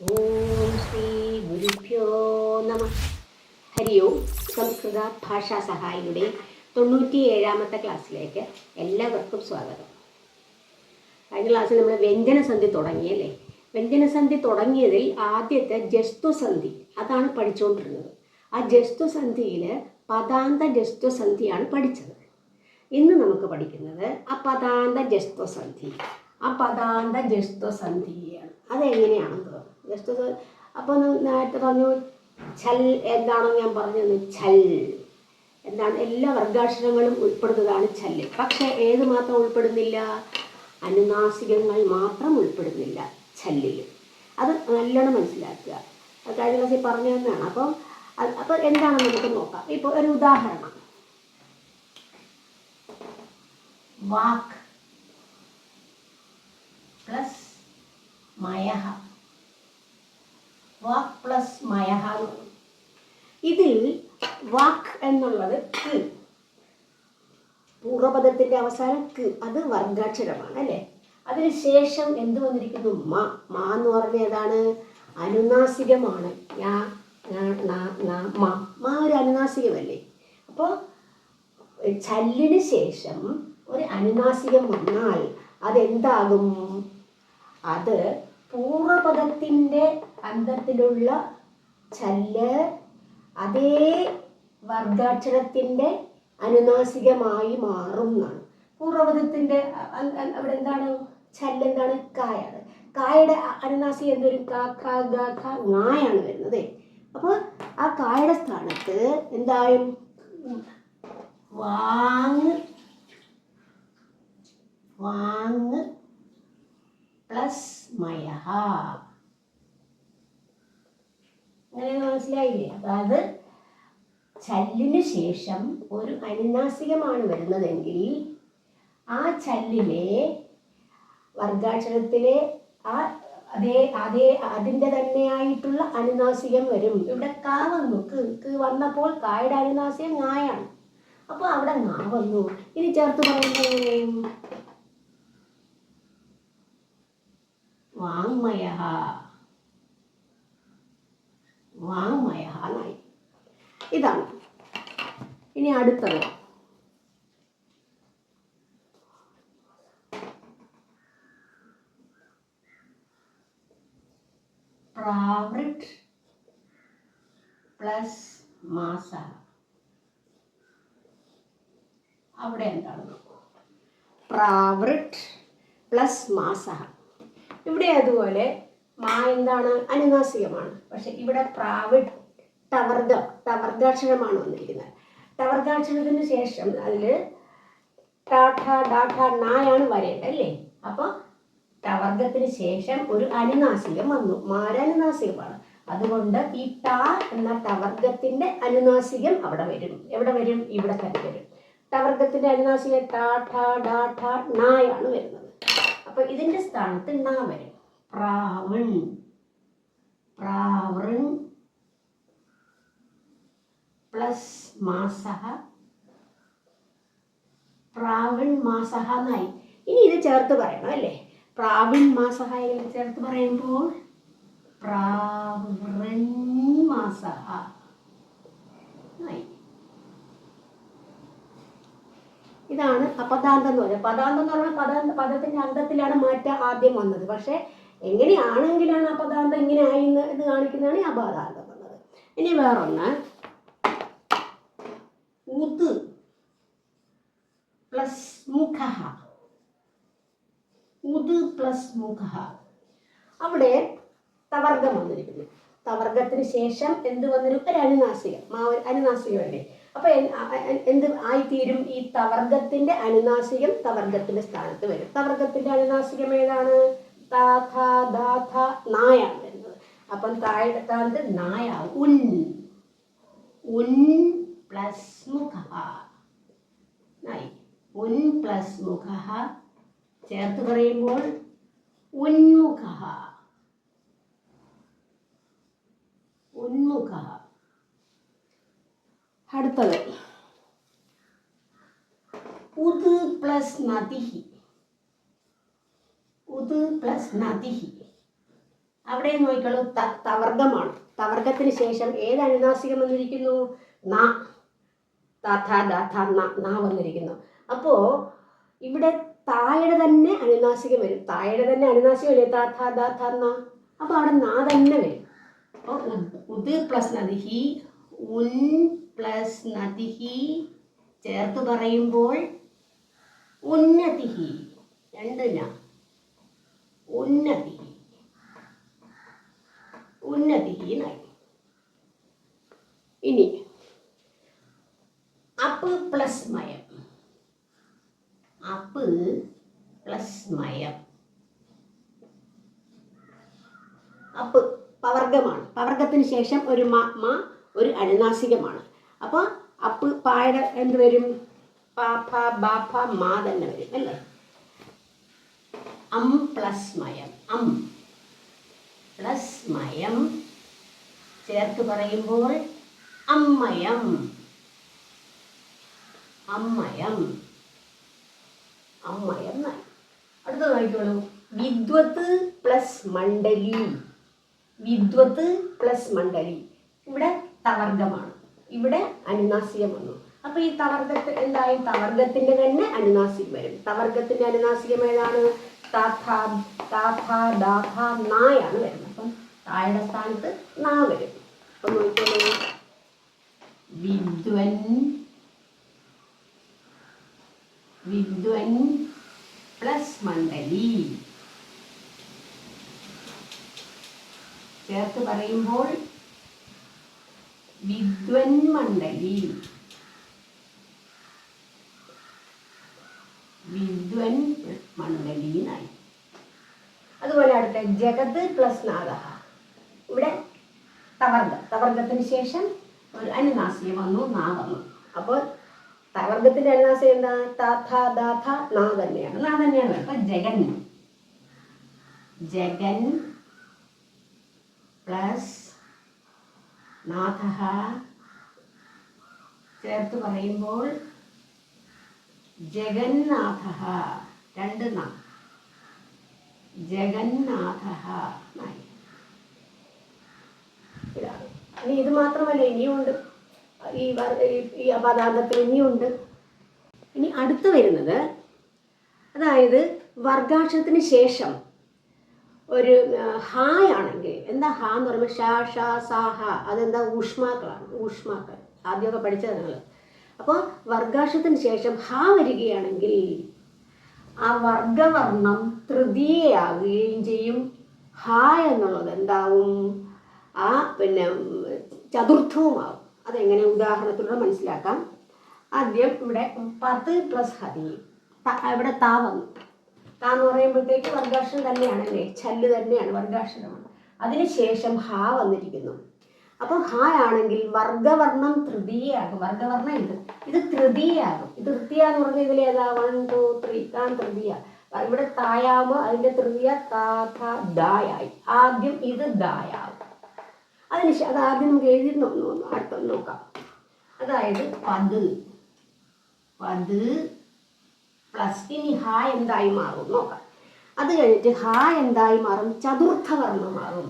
ഓം ശ്രീ ഗുരുഭ്യോ നമ. ഹരി ഓം. സംസ്കൃത ഭാഷാ സഹായിയുടെ 97ാമത്തെ ക്ലാസ്സിലേക്ക് എല്ലാവർക്കും സ്വാഗതം. കഴിഞ്ഞ ക്ലാസ്സിൽ നമ്മൾ വ്യഞ്ജനസന്ധി തുടങ്ങിയല്ലേ. വ്യഞ്ജനസന്ധി തുടങ്ങിയതിൽ ആദ്യത്തെ ജസ്തുസന്ധി അതാണ് പഠിച്ചുകൊണ്ടിരുന്നത്. ആ ജസ്തുസന്ധിയിൽ പദാന്ത ജസ്തുസന്ധിയാണ് പഠിച്ചത്. ഇന്ന് നമുക്ക് പഠിക്കുന്നത് അപദാന്ത ജസ്തുസന്ധി. അപദാന്ത ജസ്തുസന്ധിയാണ്. അതെങ്ങനെയാണെന്ന് ജസ്റ്റ് അപ്പോൾ നേരത്തെ പറഞ്ഞു ഛൽ എന്താണെന്ന് ഞാൻ പറഞ്ഞത്. ഛൽ എന്താണ്? എല്ലാ വർഗാക്ഷരങ്ങളും ഉൾപ്പെടുന്നതാണ് ഛല്ല്. പക്ഷേ ഏത് മാത്രം ഉൾപ്പെടുന്നില്ല? അനുനാസികങ്ങൾ മാത്രം ഉൾപ്പെടുന്നില്ല ഛല്ലിൽ. അത് നല്ലോണം മനസ്സിലാക്കുക. അത് കഴിഞ്ഞ ക്ലാസ്സിൽ പറഞ്ഞു തന്നെയാണ്. അപ്പോൾ എന്താണെന്ന് നമുക്ക് നോക്കാം. ഇപ്പോൾ ഒരു ഉദാഹരണം. വാക്ക് പ്ലസ് മയഹ. വാക്ക് പ്ലസ് മയഹ. ഇതിൽ വാക്ക് എന്നുള്ളത് ക്ക്, പൂർവപദത്തിന്റെ അവസാനം ക്ക്, അത് വർഗാക്ഷരമാണ് അല്ലേ. അതിന് ശേഷം എന്ത് വന്നിരിക്കുന്നു? മ. മ എന്ന് പറഞ്ഞ ഏതാണ്? അനുനാസികമാണ്. മ ഒരു അനുനാസികമല്ലേ. അപ്പോൾ ഛല്ലിന് ശേഷം ഒരു അനുനാസികം വന്നാൽ അതെന്താകും? അത് പൂർവപദത്തിൻ്റെ അന്തത്തിലുള്ള ഛല്ല് അതേ വർഗാക്ഷരത്തിൻ്റെ അനുനാസികമായി മാറും എന്നാണ്. പൂർവപദത്തിൻ്റെ അവിടെ എന്താണ്? ഛല്ല് എന്താണ്? കായാണ്. കായുടെ അനുനാസികം എന്തൊരു? ക ഖ ഗ ഖ ങായാണ് വരുന്നത്. അപ്പോൾ ആ കായുടെ സ്ഥാനത്ത് എന്തായും? വാങ്. വാങ് പ്ലസ് മയഹ. അങ്ങനെ മനസ്സിലായില്ലേ? അതായത് ഛല്ലിന് ശേഷം ഒരു അനുനാസികമാണ് വരുന്നതെങ്കിൽ ആ ഛല്ലിലെ വർഗാക്ഷരത്തിലെ അതിൻ്റെ തന്നെയായിട്ടുള്ള അനുനാസികം വരും. ഇവിടെ ക വന്നു. ക്ക് വന്നപ്പോൾ കായുടെ അനുനാസികം ങായാണ്. അപ്പോൾ അവിടെ ങാ വന്നു. ഇനി ചേർത്ത് പറയുന്നത് വാങ്മയഃ. വാങ്മയഃ എന്നായി. ഇതാണ്. ഇനി അടുത്തത് പ്രാവൃട്ട് പ്ലസ് മാസ. അവിടെ എന്താണ്? പ്രാവൃട്ട് പ്ലസ് മാസ. ഇവിടെ അതുപോലെ മാ എന്താണ്? അനുനാസികമാണ്. പക്ഷെ ഇവിടെ പ്രാവിട്ട് ടവർഗാക്ഷരമാണ് വന്നിരിക്കുന്നത്. ടവർഗാക്ഷരത്തിന് ശേഷം അതിൽ ടാഠ ഡാഠ നായാണ് വരേണ്ടത് അല്ലേ. അപ്പോൾ ടവർഗത്തിന് ശേഷം ഒരു അനുനാസികം വന്നു. മാരനുനാസികമാണ്. അതുകൊണ്ട് ഈ ടാ എന്ന ടവർഗത്തിന്റെ അനുനാസികം അവിടെ വരും. എവിടെ വരും? ഇവിടെ തന്നെ വരും. ടവർഗത്തിന്റെ അനുനാസികം ടാഠ ഡാഠ നായാണ് വരുന്നത്. അപ്പൊ ഇതിന്റെ സ്ഥാനത്ത് ണ വരും. പ്രാവൺ. പ്രാവൃൺ പ്ലസ് മാസഹ. പ്രാവൺ മാസഹ എന്നായി. ഇനി ഇത് ചേർത്ത് പറയണം അല്ലേ. പ്രാവൺ മാസഹ ചേർത്ത് പറയുമ്പോൾ പ്രാവൃൺ മാസഹ ആയി. ഇതാണ് അപദാന്തം എന്ന് പറയുന്നത്. പദാന്തം എന്ന് പറഞ്ഞാൽ പദത്തിന്റെ അന്തത്തിലാണ് മാറ്റം ആദ്യം വന്നത്. പക്ഷെ എങ്ങനെയാണെങ്കിലാണ് അപദാന്തം ഇങ്ങനെ ആയി എന്ന് കാണിക്കുന്നതാണ് ഈ അപദാന്തം വന്നത്. ഇനി വേറൊന്ന് ഉത് പ്ലസ് മുഖഃ. ഉത് പ്ലസ് മുഖഃ. അവിടെ തവർഗം വന്നിരിക്കുന്നു. തവർഗത്തിന് ശേഷം എന്ത് വന്നിരിക്കും? ഒരു അനുനാസികം. അനുനാസികമല്ലേ. അപ്പൊ എന്ത് ആയിത്തീരും? ഈ തവർഗത്തിന്റെ അനുനാസികം തവർഗത്തിന്റെ സ്ഥാനത്ത് വരും. തവർഗത്തിന്റെ അനുനാസികം ഏതാണ്? താഥ ദാഥ നായാണ് വരുന്നത്. അപ്പം തായുടെ സ്ഥാനത്ത് നായാവും. ഉൻ. ഉൻ പ്ലസ് മുഖഃ. നായി. ഉൻ പ്ലസ് മുഖഃ ചേർത്ത് പറയുമ്പോൾ ഉന്മുഖഃ. ഉന്മുഖഃ. അടുത്തത് ഉത് പ്ലസ് നദിഹി. ഉത് പ്ലസ് നദിഹി. അവിടെ നോക്കിക്കോളൂ, തവർഗമാണ്. തവർഗത്തിന് ശേഷം ഏത് അനുനാസികം വന്നിരിക്കുന്നു? ന. താഥ ദാഥ ന വന്നിരിക്കുന്നു. അപ്പോൾ ഇവിടെ തായുടെ തന്നെ അനുനാസികം വരും. തായുടെ തന്നെ അനുനാസികം അല്ലേ താഥ ദാഥ ന. അപ്പോൾ അവിടെ ന തന്നെ വരും. അപ്പോൾ ഉദ് പ്ലസ് നദിഹി, ഉൻ പ്ലസ് നദിഹി ചേർത്ത് പറയുമ്പോൾ ഉന്നതിഹി. രണ്ടിന ഉന്നതിഹി, ഉന്നതിഹി എന്നായി. ഇനി അപ്പ് പ്ലസ് മയം, അപ്പ് പ്ലസ് മയം. അപ്പ് പവർഗമാണ്. പവർഗത്തിന് ശേഷം ഒരു മ ഒരു അനുനാസികമാണ്. അപ്പോൾ അപ്പ് പായുടെ എന്ത് വരും? പ ഫ ബ ഫ മാ തന്നെ വരും അല്ലേ. അം പ്ലസ് മയം, അം പ്ലസ് മയം ചേർത്ത് പറയുമ്പോൾ അമ്മയം, അമ്മയം, അമ്മയം എന്നായി. അടുത്ത നോക്കിക്കോളൂ, വിദ്വത്ത് പ്ലസ് മണ്ഡലി, വിദ്വത്ത് പ്ലസ് മണ്ഡലി. ഇവിടെ തവർഗമാണ്, ഇവിടെ അനുനാസികം വന്നു. അപ്പോൾ ഈ തവർഗത്തിൽ എന്തായി? തവർഗത്തിൻ്റെ തന്നെ അനുനാസികം വരും. തവർഗത്തിൻ്റെ അനുനാസികം ഏതാണ്? താഥ താഥ ദാഥ നായാണ് വരുന്നത്. അപ്പം തായുടെ സ്ഥാനത്ത് നാ വരും. അപ്പം നോക്കിക്കോളൂ, വിദ്വൻ, വിദ്വൻ പ്ലസ് മണ്ഡലി ചേർത്ത് പറയുമ്പോൾ വിദ്വൻ മണ്ഡലി, വിദ്വൻ മണ്ഡലി എന്നായി. അതുപോലെ അടുത്ത ജഗത് പ്ലസ് നാദഹ. ഇവിടെ തവർഗത്തിന് ശേഷം ഒരു അനുനാസികം വന്നു, നാ വന്നു. അപ്പോൾ തവർഗത്തിന്റെ അനുനാസികം എന്താ? താഥ ദാഥ നാ തന്നെയാണ്, നാ തന്നെയാണ്. അപ്പൊ ജഗൻ, ജഗൻ പ്ലസ് നാഥഃ ചേർത്ത് പറയുമ്പോൾ ജഗന്നാഥഃ. രണ്ട് നാ, ജഗന്നാഥഃ എന്നായി. ഇനി ഇത് മാത്രമല്ല, ഇനിയുണ്ട് ഈ പദാന്തത്തിൽ ഇനിയുണ്ട്. ഇനി അടുത്ത് വരുന്നത്, അതായത് വർഗാക്ഷരത്തിന് ശേഷം ഒരു ഹായാണെങ്കിൽ എന്താ? ഹാ എന്ന് പറയുമ്പോൾ ഷാ ഷാ സാ ഹ, അതെന്താ? ഊഷ്മാക്കളാണ്, ഊഷ്മാക്കൾ. ആദ്യമൊക്കെ പഠിച്ചത് നിങ്ങൾ. അപ്പോൾ വർഗാക്ഷരത്തിന് ശേഷം ഹാ വരികയാണെങ്കിൽ ആ വർഗവർണം തൃതീയയാവുകയും ചെയ്യും. ഹാ എന്നുള്ളത് എന്താവും? ആ പിന്നെ ചതുർത്ഥവുമാവും. അതെങ്ങനെ ഉദാഹരണത്തിലൂടെ മനസ്സിലാക്കാം. ആദ്യം ഇവിടെ പത്ത് പ്ലസ് ഹതി, ഇവിടെ താ വന്നു. താ എന്ന് പറയുമ്പോഴത്തേക്ക് വർഗാക്ഷരം തന്നെയാണ് അല്ലേ, ചല്ല് തന്നെയാണ്, വർഗാക്ഷരമാണ്. അതിനുശേഷം ഹാ വന്നിരിക്കുന്നു. അപ്പം ഹാ ആണെങ്കിൽ വർഗവർണം തൃതീയയാകും. വർഗവർണം ഇത് തൃതീയയാകും. ഇത് തൃതീയ എന്ന് പറഞ്ഞാൽ ഇതിലേതാ? 1 2 3 ഇതാണ് തൃതീയ. ഇവിടെ തായാകുമ്പോൾ അതിൻ്റെ തൃതീയ താഥ ദായായി. ആദ്യം ഇത് ദായാവും. അത് ആദ്യം നമുക്ക് എഴുതി അടുത്തൊന്ന് നോക്കാം. അതായത് പത്, പത് പ്ലസ് ഇനി ഹാ എന്തായി മാറും നോക്കാം. അത് കഴിഞ്ഞിട്ട് ഹാ എന്തായി മാറും? ചതുർത്ഥവർണ്ണമാകും.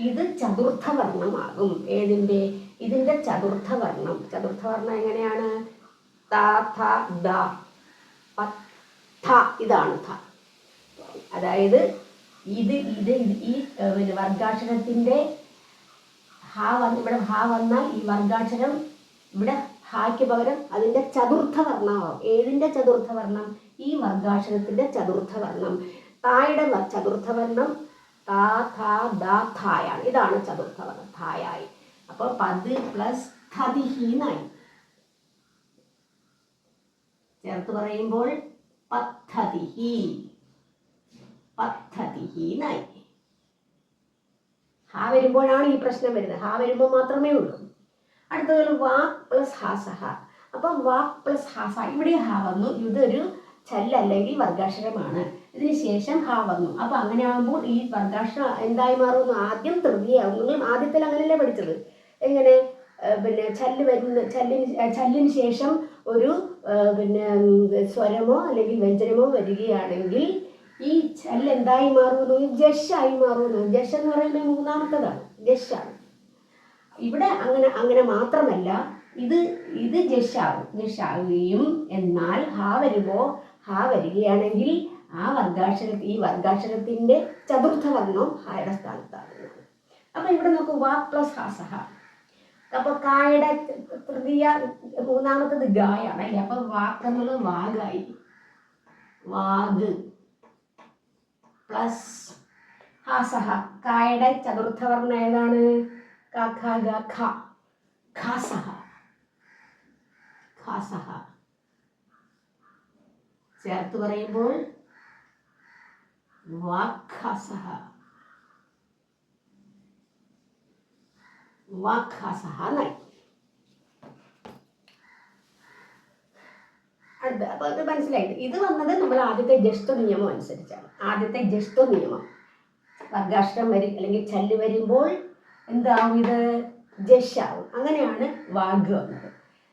ഇത് ചതുർത്ഥവർണ്ണമാകും. ഏതിൻ്റെ? ഇതിൻ്റെ ചതുർത്ഥവർണ്ണം. ചതുർത്ഥവർണ്ണം എങ്ങനെയാണ്? താ ഥ ദ ഥ, ഇതാണ് ഥ. അതായത് ഇത് ഈ വർഗാക്ഷരത്തിൻ്റെ ഹാ ഇവിടെ ഹാ വന്നാൽ ഈ വർഗാക്ഷരം ഇവിടെ ഹായ്ക്ക് പകരം അതിൻ്റെ ചതുർത്ഥവർണ്ണമാവും. ഏതിൻ്റെ ചതുർത്ഥവർണ്ണം? ഈ വർഗാക്ഷരത്തിൻ്റെ ചതുർത്ഥവർണ്ണം. തായുടെ ചതുർത്ഥവർണ്ണം താ ഥ ദ ഥായാണ്. ഇതാണ് ചതുർത്ഥവർണ്ണം, ഥായായി. അപ്പോൾ പത് പ്ലസ് ഥതിഹീനായി. ചേർത്ത് പറയുമ്പോൾ പദ്ധതിഹി, പദ്ധതിഹീനായി. ഹാ വരുമ്പോഴാണ് ഈ പ്രശ്നം വരുന്നത്. ഹാ വരുമ്പോൾ മാത്രമേ ഉള്ളൂ. അടുത്തത് വാക് പ്ലസ് ഹാസഹ. അപ്പം വാക് പ്ലസ് ഹാസ, ഇവിടെ ഹാ വന്നു. ഇതൊരു ചല്ലല്ലെങ്കിൽ വർഗാക്ഷരമാണ്. ഇതിന് ശേഷം ഹാ വന്നു. അപ്പം അങ്ങനെ ആകുമ്പോൾ ഈ വർഗാക്ഷരം എന്തായി മാറുന്നു? ആദ്യം തൃതീയാവും. നിങ്ങൾ ആദ്യത്തിൽ അങ്ങനെയല്ലേ പഠിച്ചത്? എങ്ങനെ? പിന്നെ ചല്ലിന് ശേഷം ഒരു പിന്നെ സ്വരമോ അല്ലെങ്കിൽ വ്യഞ്ജനമോ വരികയാണെങ്കിൽ ഈ ചല്ല് എന്തായി മാറുന്നു? ജഷായി മാറുന്നു. ജഷ് എന്ന് പറയുന്നത് മൂന്നാമത്തതാണ്, ജഷാണ്. ഇവിടെ അങ്ങനെ മാത്രമല്ല, ഇത് ജഷാവുകയും എന്നാൽ ഹാ വരികയാണെങ്കിൽ ഈ വർഗാക്ഷരത്തിന്റെ ചതുർത്ഥ വർണ്ണം ഹായുടെ സ്ഥാനത്താണ്. അപ്പൊ ഇവിടെ നോക്കൂ, വാക് പ്ലസ് ഹാസഹ. അപ്പൊ കായുടെ മൂന്നാമത്തത് ഗായാണ് അല്ലേ? അപ്പൊ വാക്ക് എന്നുള്ളത് വാഗായി. വാഗ് പ്ലസ് ഹാസഹ. കായുടെ ചതുർത്ഥ വർണ്ണം ഏതാണ്? ചേർത്ത് പറയുമ്പോൾ വാക്ഹാസഹ. എന്നായി. അപ്പൊ അത് മനസ്സിലായിട്ട് ഇത് വന്നത് നമ്മൾ ആദ്യത്തെ ജസ്ത്വ നിയമം അനുസരിച്ചാണ്. ആദ്യത്തെ ജസ്ത്വ നിയമം വർഗാക്ഷരം അല്ലെങ്കിൽ ചല്ല് വരുമ്പോൾ എന്താവും? ഇത് ജഷാവും. അങ്ങനെയാണ് വാഗ് വന്നത്.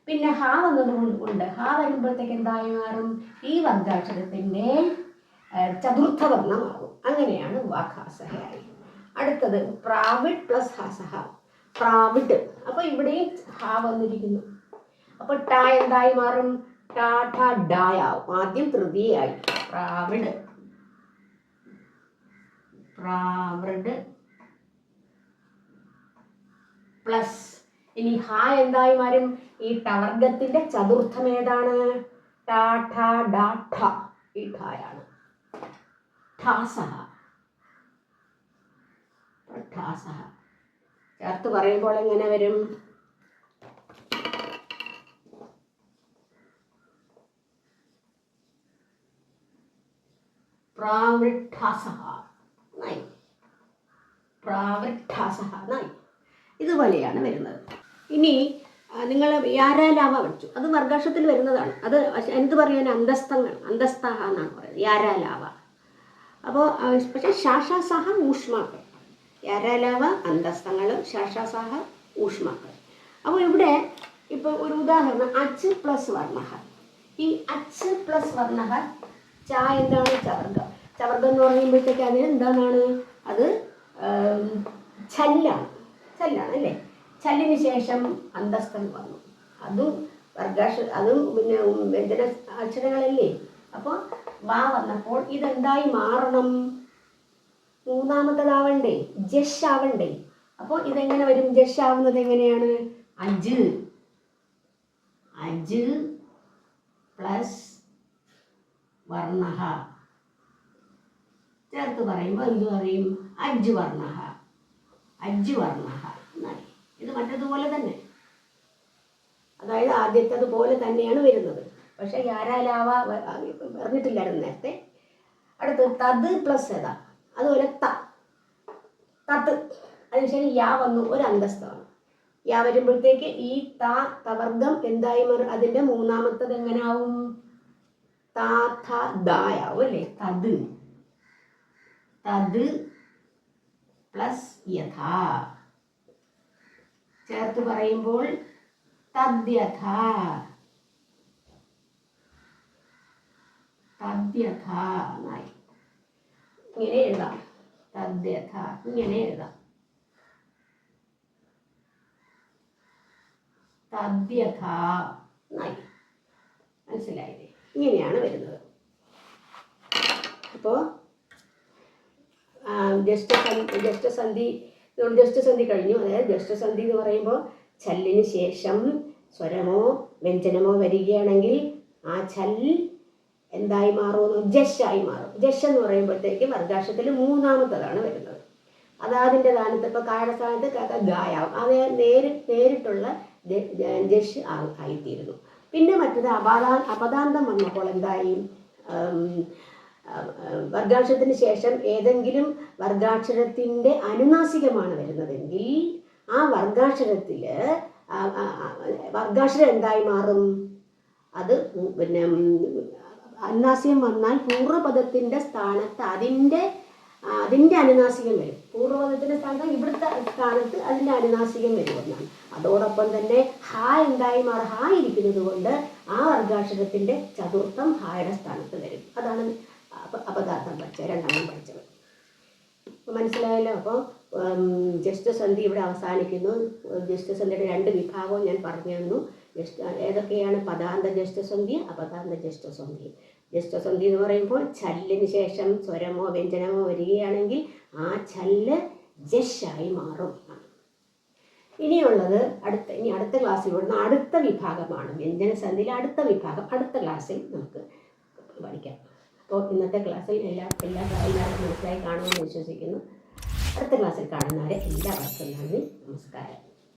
പിന്നെ ഹാ വന്നതുകൊണ്ട് ഹാ വരുമ്പോഴത്തേക്ക് എന്തായി മാറും? ഈ വർഗാക്ഷരത്തിന്റെ ചതുർത്ഥ വർണ്ണമാകും. അങ്ങനെയാണ് വാഗ്ഹാസഹയായി. അടുത്തത് പ്രാവിഡ് പ്ലസ് ഹാസഹ. പ്രാവിഡ്. അപ്പൊ ഇവിടെയും ഹാ വന്നിരിക്കുന്നു. അപ്പൊ ട എന്തായി മാറും? ഡായാവും. ആദ്യം തൃതീയായി. പ്രാവിഡ് പ്ലസ് ഇനി ഹാ എന്തായി മാറും? ഈ ടവർഗത്തിന്റെ ചതുർത്ഥം ഏതാണ്? ഈ ഠായാണ്. ചേർത്ത് പറയുമ്പോൾ എങ്ങനെ വരും? ഇതുപോലെയാണ് വരുന്നത്. ഇനി നിങ്ങൾ യാരാലാവ പഠിച്ചു, അത് വർഗാക്ഷരത്തിൽ വരുന്നതാണ്. അത് എന്ത് പറയാൻ? അന്തസ്തഹ എന്നാണ് പറയുന്നത്, യാരാലാവ. അപ്പോൾ പക്ഷേ ശാഷാസഹ ഊഷ്മാക്കൾ. യാരാലാവ അന്തസ്തങ്ങളും ശാഷാസഹ ഊഷ്മാക്കൾ. അപ്പോൾ ഇവിടെ ഇപ്പോൾ ഒരു ഉദാഹരണം, അച്ച് പ്ലസ് വർണ്ണഹ. ഈ അച്ച് പ്ലസ് വർണ്ണഹ ച എന്താണ്? ചവർഗം. ചവർഗം എന്ന് പറയുമ്പോഴത്തേക്ക് അതിന് എന്താണ്? അത് ചല്ലാണ് അല്ലേ? ചല്ലിന് ശേഷം അന്തസ്ഥം വന്നു. അതും അതും പിന്നെ വ്യഞ്ജന അക്ഷരങ്ങളല്ലേ? അപ്പോൾ വാ വന്നപ്പോൾ ഇതെന്തായി മാറണം? മൂന്നാമത്തതാവണ്ടേ? ജഷ് ആവണ്ടേ? അപ്പോൾ ഇതെങ്ങനെ വരും? ജഷ് ആവുന്നത് എങ്ങനെയാണ്? അജ് പ്ലസ് വർണ്ണഹ. ചേർത്ത് പറയുമ്പോൾ എന്ത് പറയും? അജ് വർണ്ണഹ എന്നായി. ഇത് മറ്റതുപോലെ തന്നെ, അതായത് ആദ്യത്തേതുപോലെ തന്നെയാണ് വരുന്നത്. പക്ഷെ യാരാലാവ പറഞ്ഞിട്ടില്ലായിരുന്നു നേരത്തെ. അടുത്ത് തത് പ്ലസ് ഏതാ? അതുപോലെ തത്ത്. അതിനുശേഷം യാ വന്നു, ഒരു അന്തസ്ഥമാണ്. യാ വരുമ്പോഴത്തേക്ക് ഈ തവർഗം എന്തായി മാറും? അതിന്റെ മൂന്നാമത്തത് എങ്ങനാവും? ദായാവും അല്ലേ? തത് പ്ലസ് യഥാ. ചേർത്ത് പറയുമ്പോൾ തദ്യഥ എന്നായി. ഇങ്ങനെ എഴുതാം. തദ്യഥ ഇങ്ങനെ എഴുതാം. തദ്യഥ എന്നായി. മനസ്സിലായില്ലേ? ഇങ്ങനെയാണ് വരുന്നത്. അപ്പോൾ ജസ്റ്റസന്ധി കഴിഞ്ഞു. അതായത് ജസ്റ്റസന്ധി എന്ന് പറയുമ്പോൾ ചല്ലിന് ശേഷം സ്വരമോ വ്യഞ്ജനമോ വരികയാണെങ്കിൽ ആ ചല്ല് എന്തായി മാറുന്നു? ജഷായി മാറും. ജഷ് എന്ന് പറയുമ്പോഴത്തേക്ക് വർഗാക്ഷരത്തിൽ മൂന്നാമത്തതാണ് വരുന്നത്. അത് അതിൻ്റെ സ്ഥാനത്ത് ഇപ്പോൾ കായുടെ സ്ഥാനത്ത് ഗായാവും. അത് നേരിട്ടുള്ള ജഷ് ആയിത്തീരുന്നു. പിന്നെ മറ്റത് അപദാന്തം വന്നപ്പോൾ എന്തായി? വർഗാക്ഷരത്തിന് ശേഷം ഏതെങ്കിലും വർഗാക്ഷരത്തിൻ്റെ അനുനാസികമാണ് വരുന്നതെങ്കിൽ ആ വർഗാക്ഷരം എന്തായി മാറും? അത് പിന്നെ അനുനാസികം വന്നാൽ പൂർവ്വപദത്തിൻ്റെ സ്ഥാനത്ത് അതിൻ്റെ അനുനാസികം വരും. പൂർവ്വപദത്തിൻ്റെ സ്ഥാനത്ത് ഇവിടുത്തെ സ്ഥാനത്ത് അതിൻ്റെ അനുനാസികം വരുമെന്നാണ്. അതോടൊപ്പം തന്നെ ഹാ എന്തായി മാറും? ഹാ ഇരിക്കുന്നത് കൊണ്ട് ആ വർഗാക്ഷരത്തിൻ്റെ ചതുർത്ഥം ഹായുടെ സ്ഥാനത്ത് വരും. അതാണ് അപദാർത്ഥം പഠിച്ചത്, രണ്ടെണ്ണം പഠിച്ചത്. അപ്പോൾ മനസ്സിലായല്ലോ. അപ്പോൾ ജസ്റ്റുസന്ധി ഇവിടെ അവസാനിക്കുന്നു. ജസ്റ്റുസന്ധിയുടെ 2 വിഭാഗവും ഞാൻ പറഞ്ഞു തന്നു. ഏതൊക്കെയാണ്? പദാന്ത ജസ്റ്റുസന്ധി, അപദാന്ത ജസ്റ്റുസന്ധി. ജസ്റ്റുസന്ധി എന്ന് പറയുമ്പോൾ ഛല്ലിന് ശേഷം സ്വരമോ വ്യഞ്ജനമോ വരികയാണെങ്കിൽ ആ ഛല്ല് ജഷായി മാറും. ഇനിയുള്ളത് അടുത്ത ക്ലാസ്സിൽ വരുന്ന അടുത്ത വിഭാഗമാണ് വ്യഞ്ജനസന്ധിയിലെ അടുത്ത വിഭാഗം. അടുത്ത ക്ലാസ്സിൽ നമുക്ക് പഠിക്കാം. അപ്പോൾ ഇന്നത്തെ ക്ലാസ്സിൽ എല്ലാവർക്കും മനസ്സിലായി കാണുമെന്ന് വിശ്വസിക്കുന്നു. അടുത്ത ക്ലാസ്സിൽ കാണുന്നവരെ എല്ലാവർക്കും നന്ദി, നമസ്കാരം.